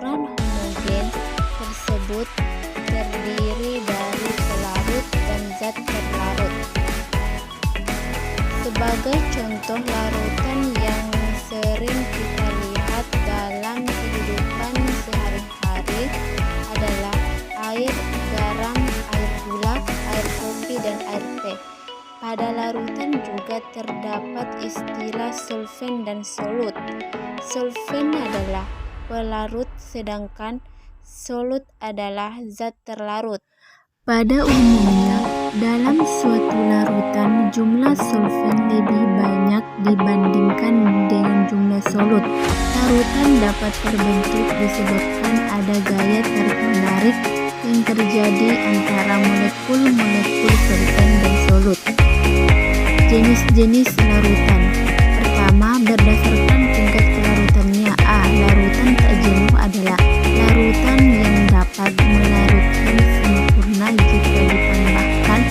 campuran homogen tersebut terdiri dari pelarut dan zat terlarut. Sebagai contoh larutan yang sering kita lihat dalam kehidupan sehari-hari adalah air, garam, air gula, air kopi, dan air teh. Pada larutan juga terdapat istilah solven dan solut. Solven adalah pelarut sedangkan solut adalah zat terlarut. Pada umumnya, dalam suatu larutan jumlah solven lebih banyak dibandingkan dengan jumlah solut. Larutan dapat terbentuk disebabkan ada gaya tarik-menarik yang terjadi antara molekul-molekul solven dan solut. Jenis-jenis larutan. Pertama, berdasarkan tingkat kelarutannya. Larutan tak jenuh adalah larutan yang dapat melarutkan sempurna jika ditambahkan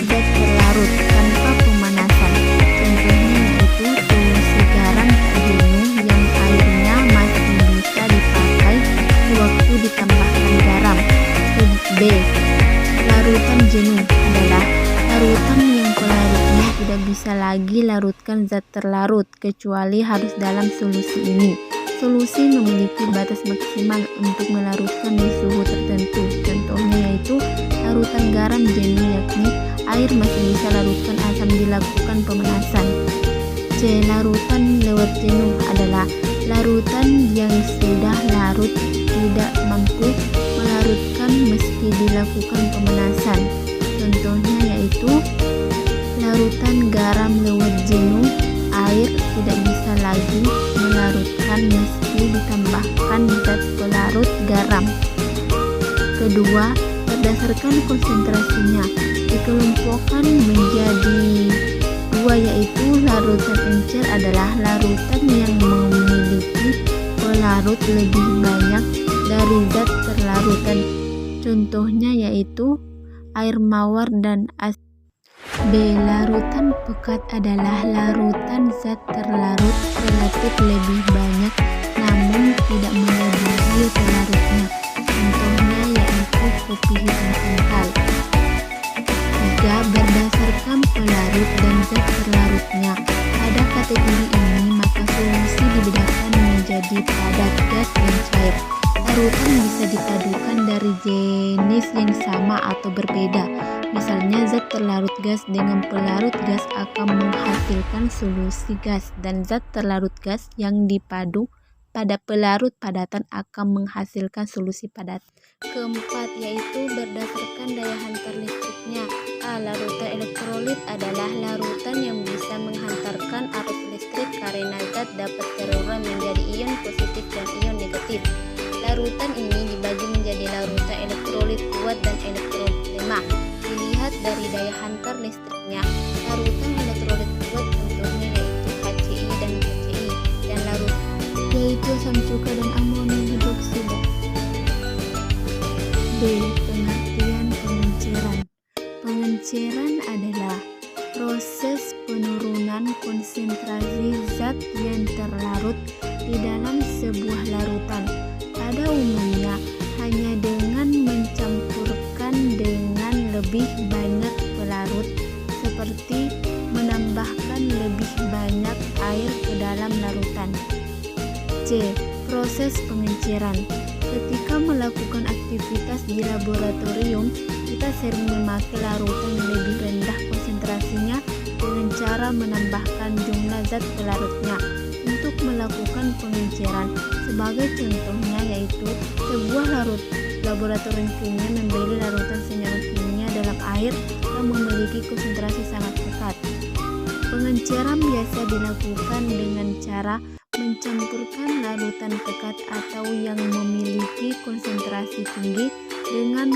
zat terlarut tanpa pemanasan. Contohnya yaitu solusi garam tak jenuh yang airnya masih bisa dipakai sewaktu ditambahkan garam. B. Larutan jenuh adalah larutan yang pelarutnya tidak bisa lagi larutkan zat terlarut kecuali harus dalam solusi ini. Solusi memiliki batas maksimal untuk melarutkan di suhu tertentu. Contohnya yaitu larutan garam jenuh, yakni air masih bisa larutkan asam dilakukan pemanasan. C. Larutan lewat jenuh adalah larutan yang sudah larut tidak mampu melarutkan meski dilakukan pemanasan. Contohnya yaitu larutan garam lewat jenuh, air tidak bisa lagi melarutkan meski ditambahkan zat pelarut garam. Kedua, berdasarkan konsentrasinya dikelompokkan menjadi dua, yaitu larutan encer adalah larutan yang memiliki pelarut lebih banyak dari zat terlarutan. Contohnya yaitu air mawar dan as. B. Larutan pekat adalah larutan zat terlarut relatif lebih banyak namun tidak melebihi pelarutnya. Contohnya yaitu kopi hitam kental. 3. Berdasarkan pelarut dan zat terlarutnya. Pada kategori ini maka solusi dibedakan menjadi padat, gas, dan cair. Larutan bisa dipadukan dari jenis yang sama atau berbeda. Misalnya zat terlarut gas dengan pelarut gas akan menghasilkan solusi gas, dan zat terlarut gas yang dipadu pada pelarut padatan akan menghasilkan solusi padat. Keempat, yaitu berdasarkan daya hantar listriknya. Larutan elektrolit adalah larutan yang bisa menghantarkan arus listrik karena zat dapat terurai menjadi ion positif dan ion negatif. Larutan ini dibagi menjadi larutan elektrolit kuat dan elektrolit lemah. Dilihat dari daya hantar listriknya. Larutan elektrolit kuat contohnya yaitu HCl dan HCl, dan larutan yaitu asam cuka dan amonium hidroksida. B. Pengertian pengenceran. Pengenceran adalah proses penurunan konsentrasi zat yang terlarut di dalam sebuah larutan. Pada umumnya hanya dengan mencampurkan dengan lebih banyak pelarut, seperti menambahkan lebih banyak air ke dalam larutan. C. Proses pengenceran. Ketika melakukan aktivitas di laboratorium, kita sering memakai larutan yang lebih rendah konsentrasinya dengan cara menambahkan jumlah zat pelarutnya untuk melakukan pengenceran. Sebagai contohnya yaitu sebuah laboratorium kimia membeli larutan senyawa kimia dalam air yang memiliki konsentrasi sangat dekat. Pengenceran biasa dilakukan dengan cara mencampurkan larutan pekat atau yang memiliki konsentrasi tinggi dengan